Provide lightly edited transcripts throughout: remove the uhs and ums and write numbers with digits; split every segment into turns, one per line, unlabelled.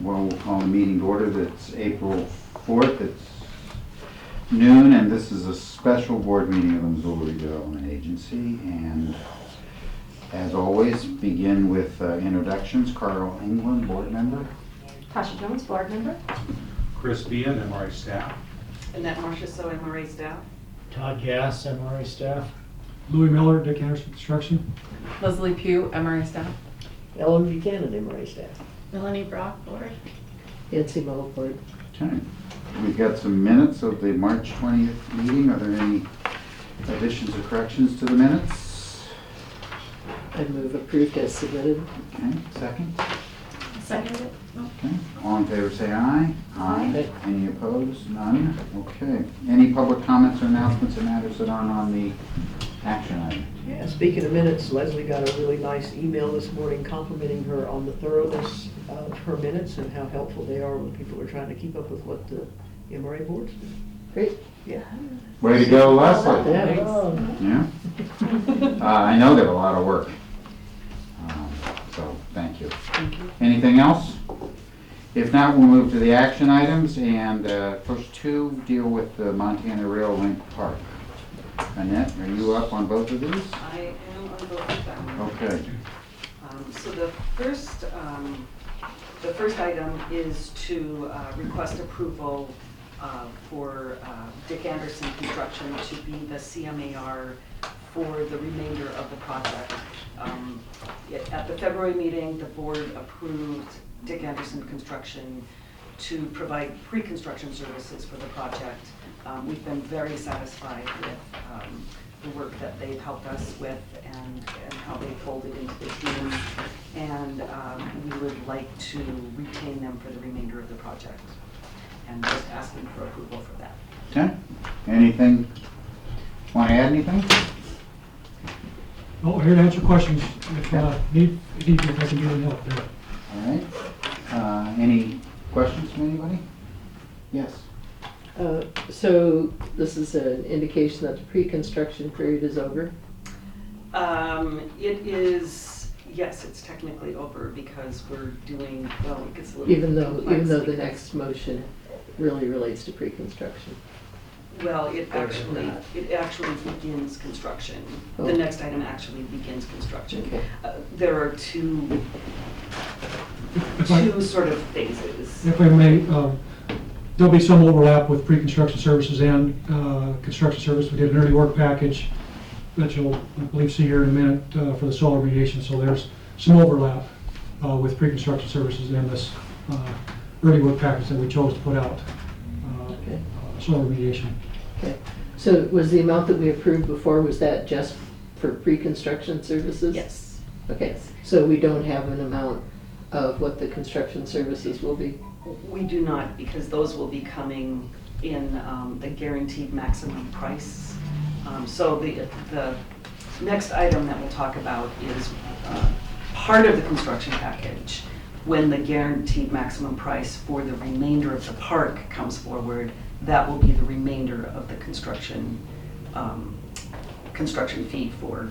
well, we'll call the meeting to order. That's April 4th. It's noon, and this is a special board meeting of the Missoula Redevelopment Agency. And as always, begin with introductions. Carl England, board member.
Tasha Jones, board member.
Chris Bean, MRA staff.
Annette Marcia, so MRA staff.
Todd Gass, MRA staff. Louis Miller, Dick Anderson Construction.
Leslie Pugh, MRA staff.
Ellen Buchanan, MRA staff.
Melanie Brock, board.
Nancy Mull, board.
Okay. We've got some minutes of the March 20th meeting. Are there any additions or corrections to the minutes?
I move approved as submitted.
Okay, second.
Second it.
Okay, all in favor say aye.
Aye.
Any opposed? None? Okay. Any public comments or announcements or matters that aren't on the action item?
Yeah, speaking of minutes, Leslie got a really nice email this morning complimenting her on the thoroughness of her minutes and how helpful they are when people are trying to keep up with what the MRA boards do. Great. Yeah.
Way to go, Leslie.
Yeah.
Yeah? I know they're a lot of work. So, thank you.
Thank you.
Anything else? If not, we'll move to the action items, and first two deal with the Montana Rail Link Park. Annette, are you up on both of these?
I am on both of them.
Okay.
So the first item is to request approval for Dick Anderson Construction to be the CMAR for the remainder of the project. At the February meeting, the board approved Dick Anderson Construction to provide pre-construction services for the project. We've been very satisfied with the work that they've helped us with and how they folded into the team. And we would like to retain them for the remainder of the project. And just asking for approval for that.
Okay. Anything? Want to add anything?
Oh, here to answer questions if if I can do any help there.
All right. Any questions from anybody? Yes.
So this is an indication that the pre-construction period is over?
It is, yes, it's technically over because we're doing, well, it gets a little
Even
complex
though the
because-
next motion really relates to pre-construction?
Well, it actually begins construction.
Oh.
The next item actually begins construction.
Okay.
There are two sort of phases.
If I may, there'll be some overlap with pre-construction services and construction service. We did an early work package that you'll, I believe, see here in a minute for the solar remediation. So there's some overlap with pre-construction services and this early work package that we chose to put out,
Okay.
solar remediation.
Okay. So was the amount that we approved before, was that just for pre-construction services?
Yes.
Okay, so we don't have an amount of what the construction services will be?
We do not, because those will be coming in the guaranteed maximum price. So the next item that we'll talk about is part of the construction package. When the guaranteed maximum price for the remainder of the park comes forward, that will be the remainder of the construction fee for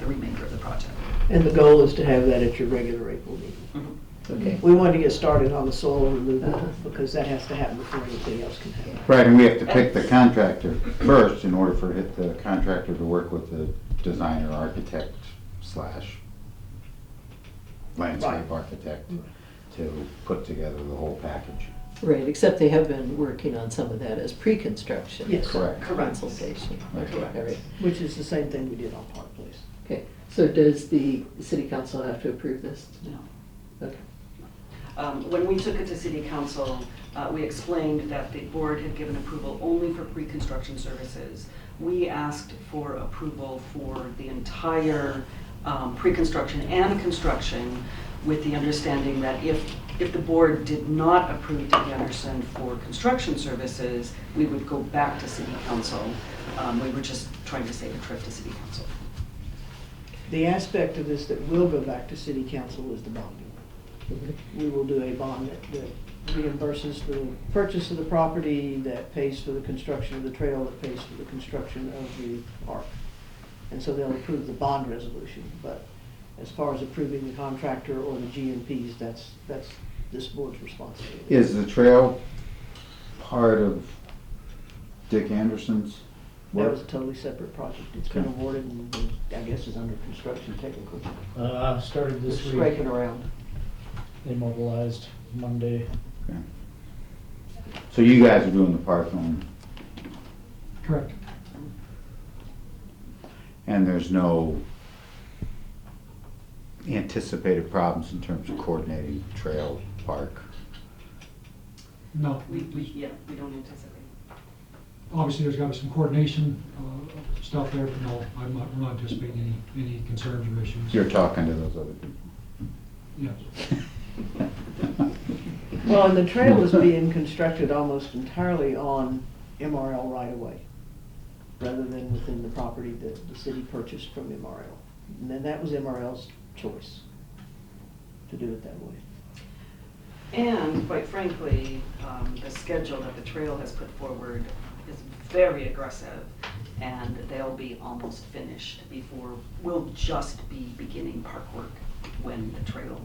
the remainder of the project.
And the goal is to have that at your regular April meeting?
Mhm.
Okay. We wanted to get started on the soil removal because that has to happen before anything else can happen.
Right, and we have to pick the contractor first in order for the contractor to work with the designer, architect slash landscape
Right.
architect to put together the whole package.
Right, except they have been working on some of that as pre-construction.
Yes.
Correct.
Consultation. Okay,
Correct.
all right.
Which is the same thing we did on Park Place.
Okay, so does the city council have to approve this?
No.
Okay.
When we took it to City Council, we explained that the board had given approval only for pre-construction services. We asked for approval for the entire pre-construction and construction, with the understanding that if the board did not approve Dick Anderson for construction services, we would go back to City Council. We were just trying to save a trip to City Council.
The aspect of this that will go back to City Council is the bonding. We will do a bond that reimburses the purchase of the property, that pays for the construction of the trail, that pays for the construction of the park. And so they'll approve the bond resolution, but as far as approving the contractor or the GMPs, that's this board's responsibility.
Is the trail part of Dick Anderson's
That
work?
was a totally separate project. It's been
Okay.
awarded and I guess is under construction technically.
Started
It's
this week.
scraping around.
They mobilized Monday.
Okay. So you guys are doing the park only,
Correct.
and there's no anticipated problems in terms of coordinating trail, park?
No.
We don't anticipate.
Obviously, there's got to be some coordination stuff there, but no, we're not anticipating any concerns or issues.
You're talking to those other people?
Yes.
Well, and the trail is being constructed almost entirely on MRL right away, rather than within the property that the city purchased from MRL. And then that was MRL's choice to do it that way.
And quite frankly, the schedule that the trail has put forward is very aggressive, and they'll be almost finished before, we'll just be beginning park work when the trail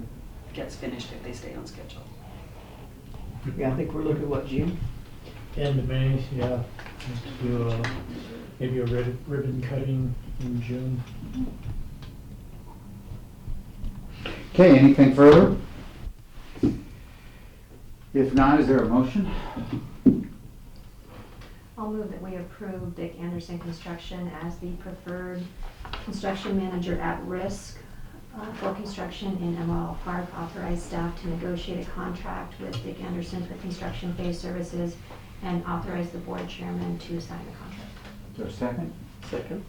gets finished if they stay on schedule.
Yeah, I think we're looking at what, June?
End of May, yeah. Just do maybe a ribbon cutting in June.
Okay, anything further? If not, is there a motion?
I'll move that we approve Dick Anderson Construction as the preferred construction manager at risk for construction in Emerald Park. Authorize staff to negotiate a contract with Dick Anderson for construction phase services and authorize the board chairman to sign the contract.
Is there a second?
Second.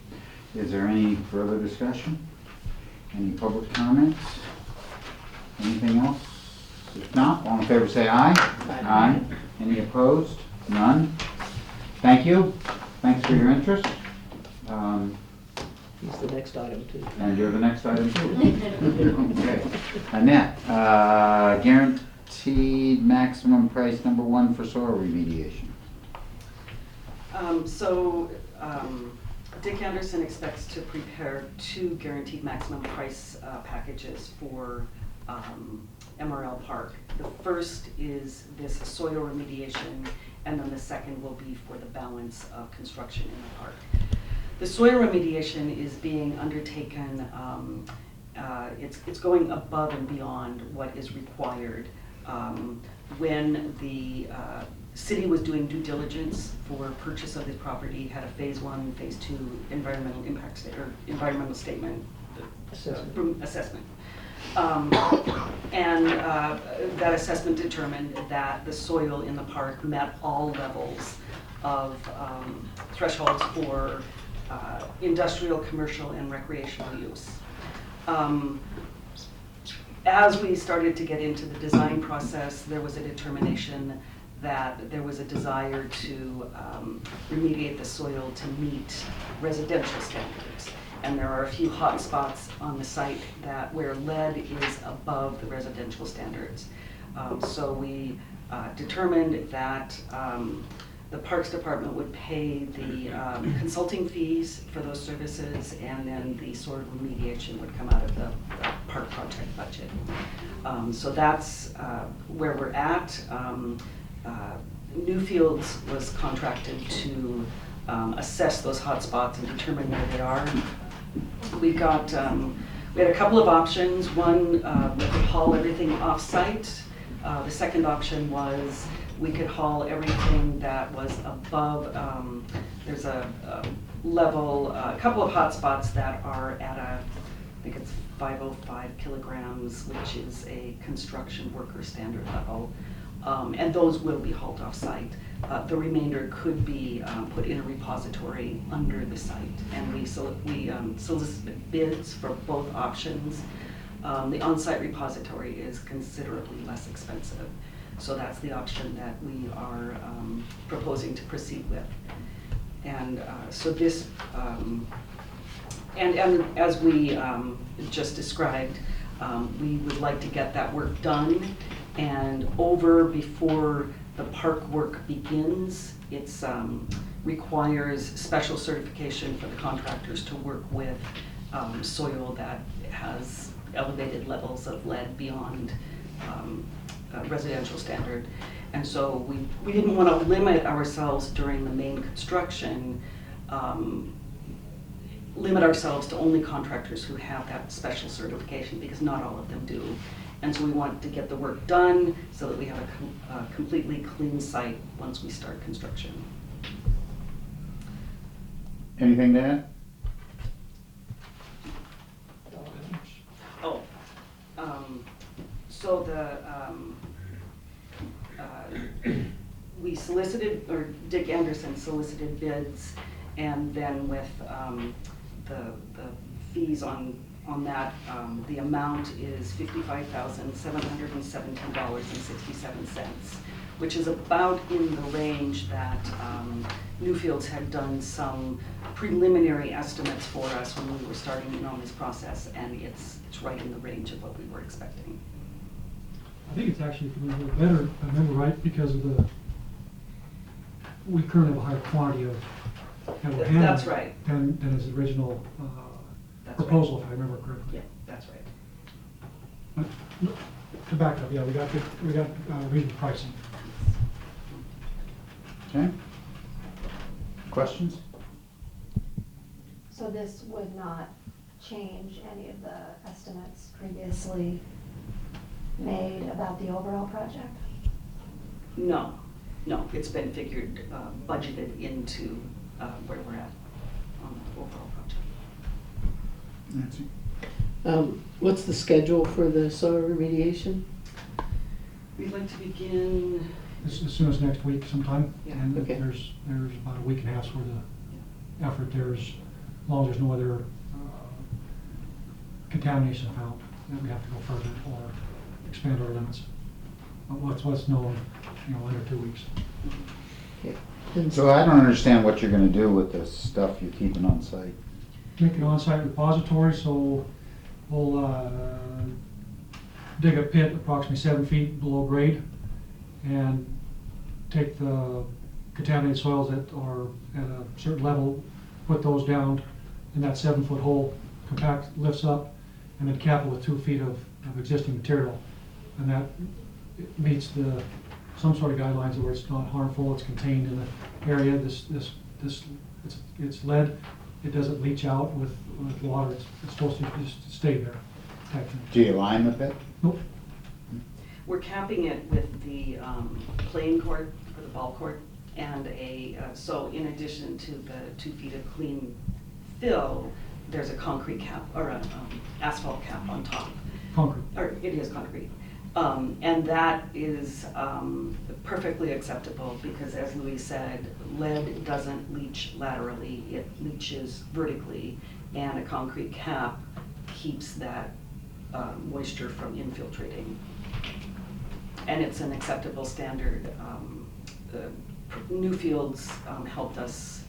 Is there any further discussion? Any public comments? Anything else? If not, all in favor say aye. Aye. Any opposed? None? Thank you. Thanks for your interest.
He's the next item too.
And you're the next item too. Okay. Annette, guaranteed maximum price number 1 for soil remediation.
Dick Anderson expects to prepare 2 guaranteed maximum price packages for MRL Park. The first is this soil remediation, and then the second will be for the balance of construction in the park. The soil remediation is being undertaken, it's going above and beyond what is required. When the city was doing due diligence for purchase of this property, had a phase 1, phase 2 environmental impact or environmental statement assessment. That assessment determined that the soil in the park met all levels of thresholds for industrial, commercial, and recreational use. As we started to get into the design process, there was a determination that there was a desire to remediate the soil to meet residential standards. And there are a few hot spots on the site where lead is above the residential standards. So we determined that the Parks Department would pay the consulting fees for those services, and then the soil remediation would come out of the park project budget. So that's where we're at. Newfields was contracted to assess those hot spots and determine where they are. We had a couple of options. One, we could haul everything off-site. The second option was we could haul everything that was above, there's a level, a couple of hot spots that are at I think it's 505 kilograms, which is a construction worker standard level. And those will be hauled off-site. The remainder could be put in a repository under the site, and we solicited bids for both options. The on-site repository is considerably less expensive, so that's the option that we are proposing to proceed with. And so this, and as we just described, we would like to get that work done and over before the park work begins. It's requires special certification for the contractors to work with soil that has elevated levels of lead beyond residential standard. And so we didn't want to limit ourselves during the main construction, limit ourselves to only contractors who have that special certification, because not all of them do. And so we want to get the work done so that we have a completely clean site once we start construction.
Anything to add?
Oh, so we solicited, or Dick Anderson solicited bids, and then with the fees on that, the amount is $55,717.67, which is about in the range that Newfields had done some preliminary estimates for us when we were starting in on this process, and it's right in the range of what we were expecting.
I think it's actually a little better, if I remember right, because of we currently have a higher quantity of that we're handling.
That's right.
Than his original
That's right.
proposal, if I remember correctly.
Yeah, that's right.
But, to back up, yeah, we got reasonable pricing.
Okay. Questions?
So this would not change any of the estimates previously made about the overall project?
No, it's been figured, budgeted into where we're at on the overall project.
Nancy?
What's the schedule for the soil remediation?
We'd like to begin,
As soon as next week sometime.
Yeah.
And
Okay.
there's about a week and a hal's worth of effort. As long as there's no other contamination found, then we have to go further or expand our limits. What's known, under 2 weeks.
Okay. And
So I don't understand what you're gonna do with the stuff you're keeping on site.
Make an on-site repository, so we'll dig a pit approximately 7 feet below grade and take the contaminated soils that are at a certain level, put those down in that 7-foot hole, compact, lifts up, and then cap it with 2 feet of existing material. And that meets some sort of guidelines where it's not harmful, it's contained in the area. It's lead. It doesn't leach out with water. It's supposed to just stay there. type thing.
Do you line the pit?
Nope.
we're capping it with the playing court, or the ball court, and so in addition to the 2 feet of clean fill, there's a concrete cap, or an asphalt cap on top.
Concrete.
Or it is concrete. And that is perfectly acceptable because, as Louis said, lead doesn't leach laterally, it leaches vertically, and a concrete cap keeps that moisture from infiltrating. And it's an acceptable standard. Newfields helped us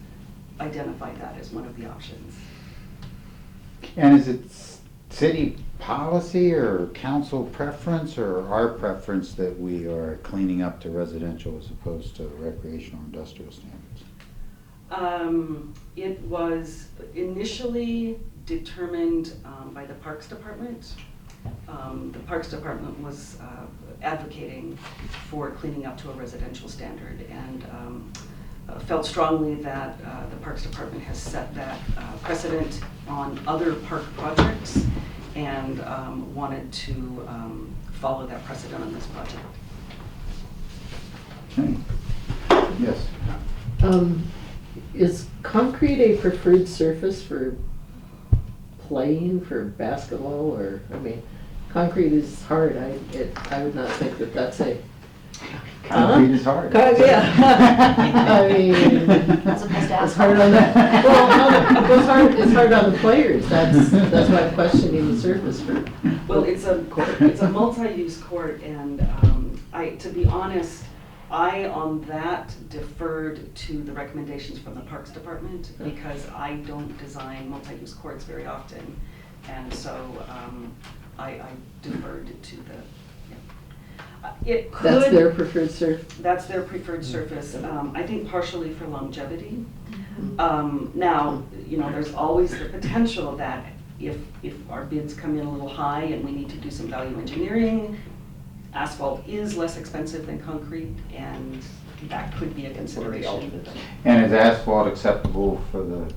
identify that as one of the options.
And is it city policy or council preference or our preference that we are cleaning up to residential as opposed to recreational industrial standards?
It was initially determined by the Parks Department. The Parks Department was advocating for cleaning up to a residential standard, and felt strongly that the Parks Department has set that precedent on other park projects, and wanted to follow that precedent on this project.
Okay. Yes.
Is concrete a preferred surface for playing, for basketball, or, concrete is hard. I would not think that that's a...
Concrete is hard.
Yeah.
As opposed to
It's hard on the, it's hard on the players. That's why I'm questioning the surface for.
Well, it's a multi-use court, and to be honest, I on that deferred to the recommendations from the Parks Department because I don't design multi-use courts very often, and so I deferred to the. It could.
That's their preferred surface.
That's their preferred surface. I think partially for longevity. Now, there's always the potential that if our bids come in a little high and we need to do some value engineering, Asphalt is less expensive than concrete, and that could be a consideration.
And is asphalt acceptable for the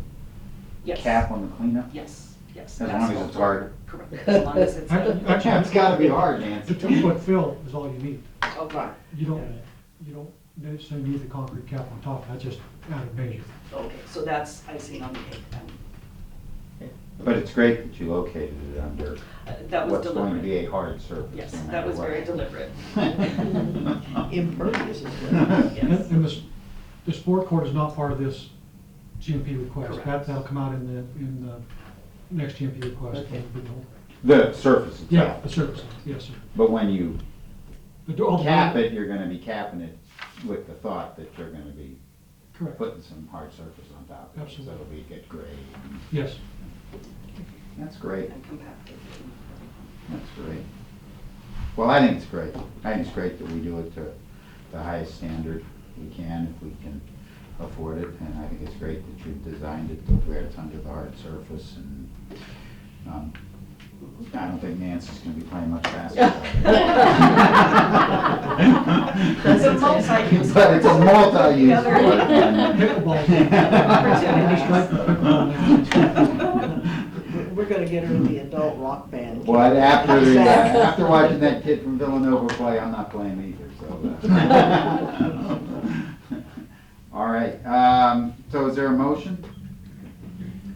Yes.
cap on the cleanup?
Yes, yes.
As long as
asphalt.
it's hard.
Correct, as long as it's.
Actually,
It's gotta be hard,
The
Nancy.
2-foot fill is all you need.
Oh, right.
You don't necessarily need the concrete cap on top, that's just added measure.
Okay, so that's icing on the cake then.
But it's great that you located it under
That was
what's going to
deliberate.
be a hard surface.
Yes,
no
that
matter
was
what.
very deliberate.
Impervious as well.
Yes.
And the sport court is not part of this GMP request.
Correct.
That'll come out in the next GMP request.
Okay.
The surface
Yeah,
itself.
the surface, yes, sir.
But when you
All the-
cap it, you're gonna be capping it with the thought that you're gonna be
Correct,
putting some hard surface on top of it.
Absolutely.
So it'll be get grade.
yes.
That's great.
And compacted.
That's great. Well, I think it's great. I think it's great that we do it to the highest standard we can, if we can afford it. And I think it's great that you've designed it to where it's under the hard surface. And I don't think Nancy's gonna be playing much basketball.
It's a multi-use.
But it's a multi-use.
Pickleball.
We're gonna get her in the adult rock band.
Well, after watching that kid from Villanova play, I'm not playing either, so. All right, so is there a motion?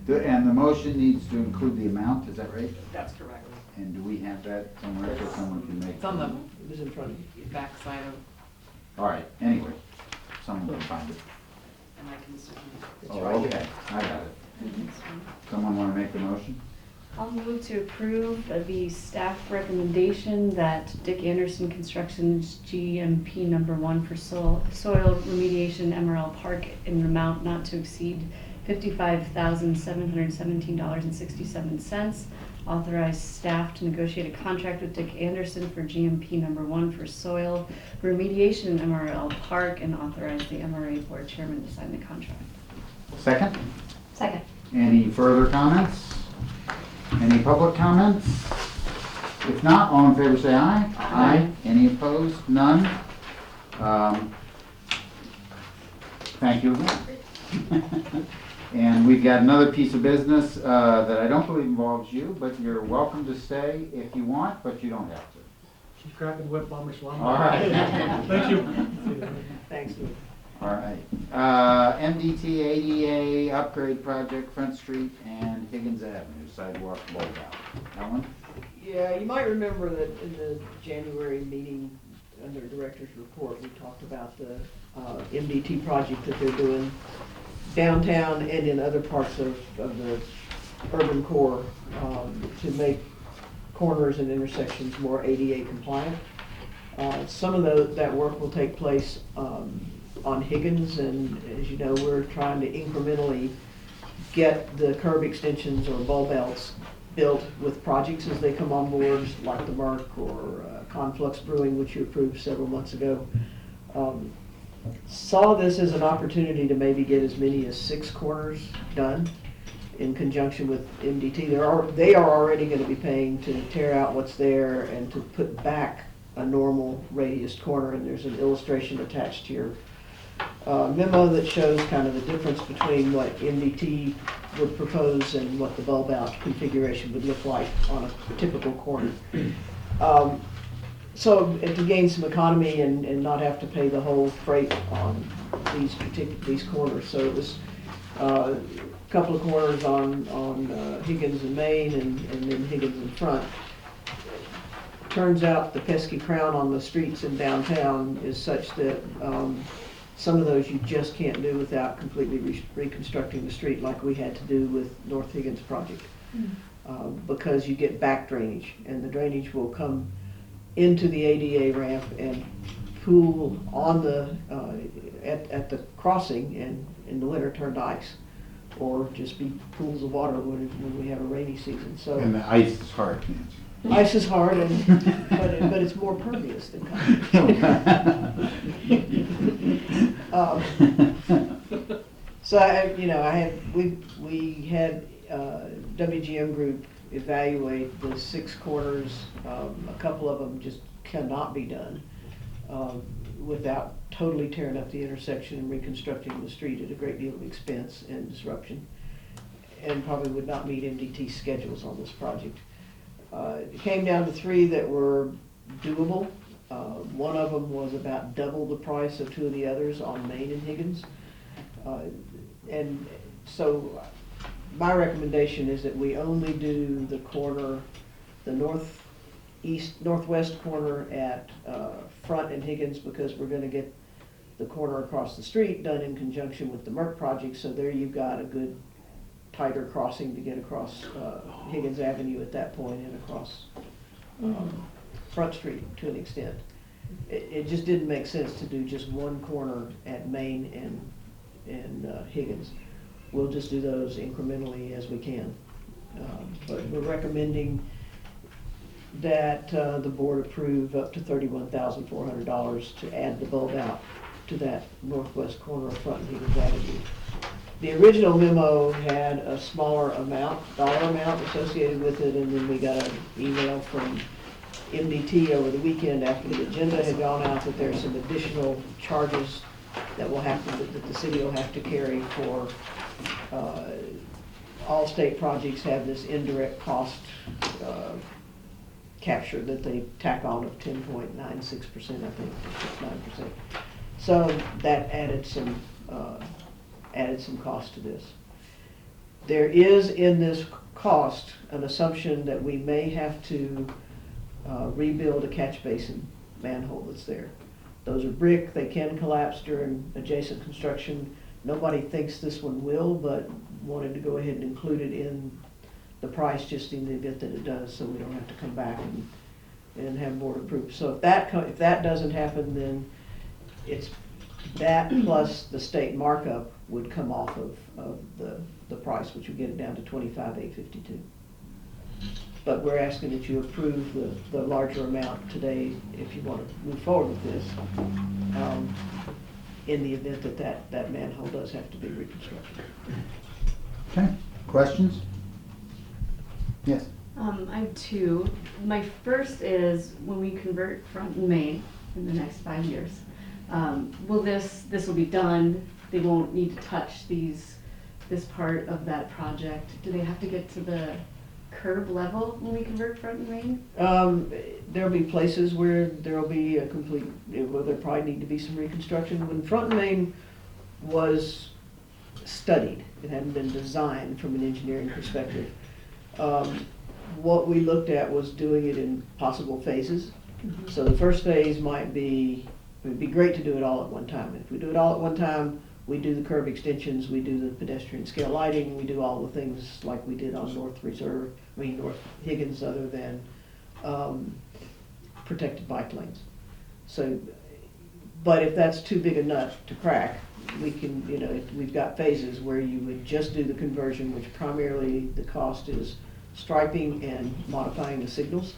And the motion needs to include the amount, is that right?
That's correct.
And do we have that somewhere so someone can make?
It's on the
It was in front of you.
backside of,
All right, anyway, someone can find it.
And I can certainly.
It's
Oh,
right
okay, I got it. Someone want to make the motion?
I'll move to approve the staff recommendation that Dick Anderson Construction's GMP #1 for soil remediation MRL Park in an amount not to exceed $55,717.67. Authorize staff to negotiate a contract with Dick Anderson for GMP #1 for soil remediation MRL Park, and authorize the MRA board chairman to sign the contract.
Second?
Second.
Any further comments? Any public comments? If not, all in favor say aye. Aye. Any opposed? None? Thank you again. And we've got another piece of business that I don't believe involves you, but you're welcome to stay if you want, but you don't have to.
She's cracking the whip on me, so I'm.
All right.
Thank you.
Thanks, Lou.
All right. MDT ADA upgrade project, Front Street and Higgins Avenue, sidewalk bulb out. Ellen?
Yeah, you might remember that in the January meeting, under Director's Report, we talked about the MDT project that they're doing downtown and in other parts of the urban core to make corners and intersections more ADA compliant. Some of that work will take place on Higgins, and as you know, we're trying to incrementally get the curb extensions or bulb outs built with projects as they come on board, like the Merck or Conflux Brewing, which you approved several months ago. Saw this as an opportunity to maybe get as many as 6 corners done in conjunction with MDT. They are already going to be paying to tear out what's there and to put back a normal radius corner, and there's an illustration attached to your memo that shows kind of the difference between what MDT would propose and what the bulb out configuration would look like on a typical corner. So to gain some economy and not have to pay the whole freight on these corners. So it was a couple of corners on Higgins and Main and then Higgins in front. Turns out the pesky crown on the streets in downtown is such that some of those you just can't do without completely reconstructing the street like we had to do with North Higgins project. Because you get back drainage, and the drainage will come into the ADA ramp and pool on the at the crossing, and in the winter turn to ice, or just be pools of water when we have a rainy season. So
And the ice is hard, Nancy.
ice is hard, but it's more pervious than concrete. So we had WGM Group evaluate the 6 corners. A couple of them just cannot be done without totally tearing up the intersection and reconstructing the street at a great deal of expense and disruption, and probably would not meet MDT's schedules on this project. It came down to three that were doable. One of them was about double the price of two of the others on Main and Higgins. And so my recommendation is that we only do the corner, the northwest corner at Front and Higgins, because we're gonna get the corner across the street done in conjunction with the Merck project, so there you've got a good tighter crossing to get across Higgins Avenue at that point and across Front Street to an extent. It just didn't make sense to do just one corner at Main and Higgins. We'll just do those incrementally as we can. But we're recommending that the board approve up to $31,400 to add the bulb out to that northwest corner of Front and Higgins Avenue. The original memo had a smaller dollar amount associated with it, and then we got an email from MDT over the weekend after the agenda had gone out that there's some additional charges that that the city will have to carry for, all state projects have this indirect cost capture that they tack on of 10.96%, I think, 9%. So that added some cost to this. There is in this cost an assumption that we may have to rebuild a catch basin manhole that's there. Those are brick, they can collapse during adjacent construction. Nobody thinks this one will, but wanted to go ahead and include it in the price just in the event that it does, so we don't have to come back and have board approved. So if that doesn't happen, then it's that plus the state markup would come off of the price, which would get it down to $25,852. But we're asking that you approve the larger amount today if you want to move forward with this, in the event that manhole does have to be reconstructed.
Okay, questions? Yes.
I have two. My first is when we convert Front and Main in the next 5 years, this will be done, they won't need to touch this part of that project. Do they have to get to the curb level when we convert Front and Main?
There'll be places where there'll be a complete, well, there probably need to be some reconstruction. When Front and Main was studied, it hadn't been designed from an engineering perspective. What we looked at was doing it in possible phases. Mm-hmm. So the first phase it'd be great to do it all at one time. If we do it all at one time, we do the curb extensions, we do the pedestrian scale lighting, we do all the things like we did on North Higgins, other than protected bike lanes. So, but if that's too big a nut to crack, we can, we've got phases where you would just do the conversion, which primarily the cost is striping and modifying the signals,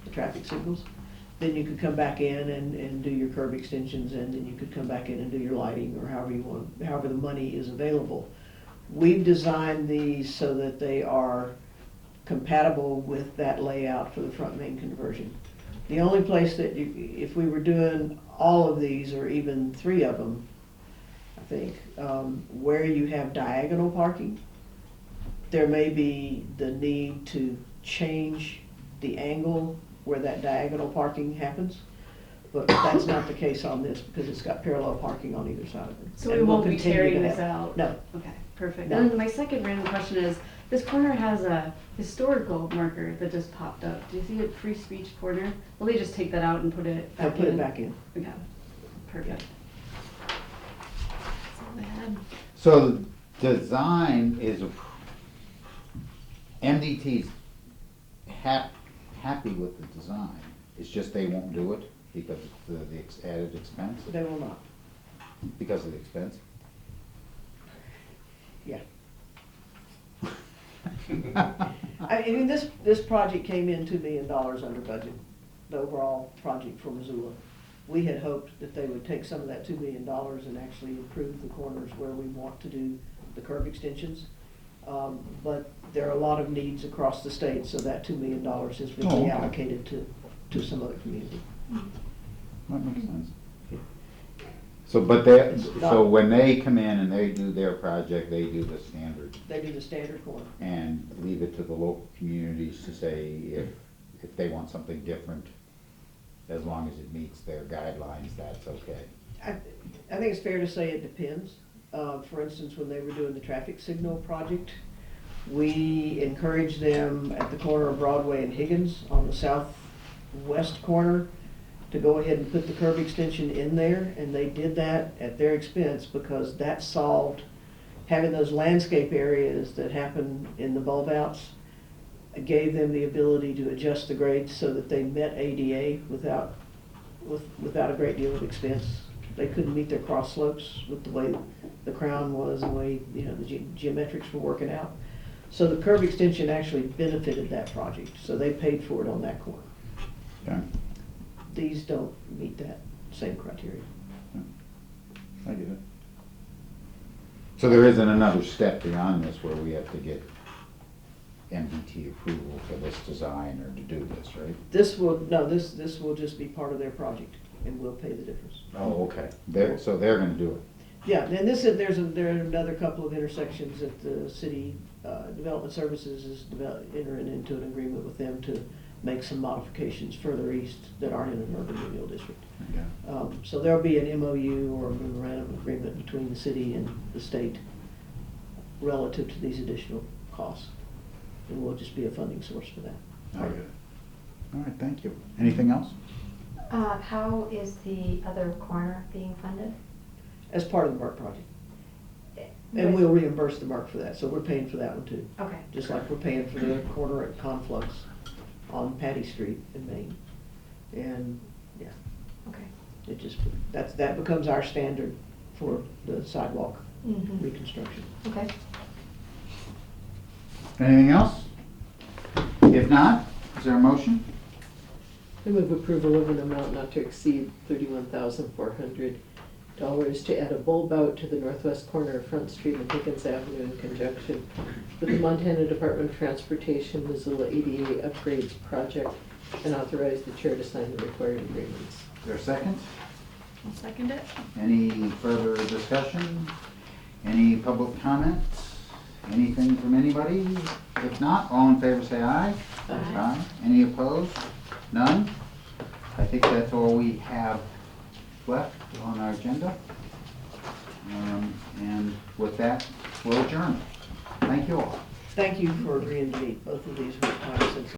the traffic signals. Then you could come back in and do your curb extensions, and then you could come back in and do your lighting, or however the money is available. We've designed these so that they are compatible with that layout for the Front Main conversion. The only place that if we were doing all of these, or even 3 of them, I think, where you have diagonal parking, there may be the need to change the angle where that diagonal parking happens, but that's not the case on this because it's got parallel parking on either side of it.
So we won't be tearing this out?
No.
Okay, perfect.
No.
And then my second random question is, this corner has a historical marker that just popped up. Do you see a free speech corner? Will they just take that out and put it back in?
I'll put it back in.
Okay, perfect. That's all I had.
So the design is, MDT's happy with the design. It's just they won't do it because of the added expense?
They will not.
Because of the expense?
Yeah. I mean, this project came in $2 million under budget, the overall project for Missoula. We had hoped that they would take some of that $2 million and actually improve the corners where we want to do the curb extensions. But there are a lot of needs across the state, so that $2 million has been reallocated to some other community.
That makes sense. So, but they,
It's
so
not-
when they come in and they do their project, they do the standard
They do the standard corner.
and leave it to the local communities to say if they want something different, as long as it meets their guidelines, that's okay.
I think it's fair to say it depends. For instance, when they were doing the traffic signal project, we encouraged them at the corner of Broadway and Higgins on the southwest corner to go ahead and put the curb extension in there, and they did that at their expense because that solved having those landscape areas that happen in the bulb outs. Gave them the ability to adjust the grades so that they met ADA without a great deal of expense. They couldn't meet their cross slopes with the way the crown was, and the way, you know, the geometrics were working out. So the curb extension actually benefited that project, so they paid for it on that corner.
Okay,
These don't meet that same criteria.
I get it. So there isn't another step beyond this where we have to get MDT approval for this design or to do this, right?
This will just be part of their project, and we'll pay the difference.
Oh, okay. So they're gonna do it.
Yeah, and there are another couple of intersections that the city development services is entering into an agreement with them to make some modifications further east that aren't in an urban renewal district.
Yeah.
So there'll be an MOU or a memorandum of agreement between the city and the state relative to these additional costs. And we'll just be a funding source for that.
I get it. All right, thank you. Anything else?
How is the other corner being funded?
As part of the MARC project. And we'll reimburse the MARC for that, so we're paying for that one too.
Okay.
Just like we're paying for the corner at Conflux on Patty Street in Maine. And, yeah,
Okay.
it just, that becomes our standard for the sidewalk
Mhm.
reconstruction.
Okay.
Anything else? If not, is there a motion?
I move approval of an amount not to exceed $31,400 to add a bulb out to the northwest corner of Front Street and Higgins Avenue in conjunction with the Montana Department of Transportation Missoula ADA Upgrades Project, and authorize the chair to sign the required agreements.
Is there a second?
I'll second it.
Any further discussion? Any public comments? Anything from anybody? If not, all in favor say aye.
Aye.
Any opposed? None? I think that's all we have left on our agenda. And with that, we'll adjourn. Thank you all.
Thank you for agreeing to meet. Both of these were time sensitive.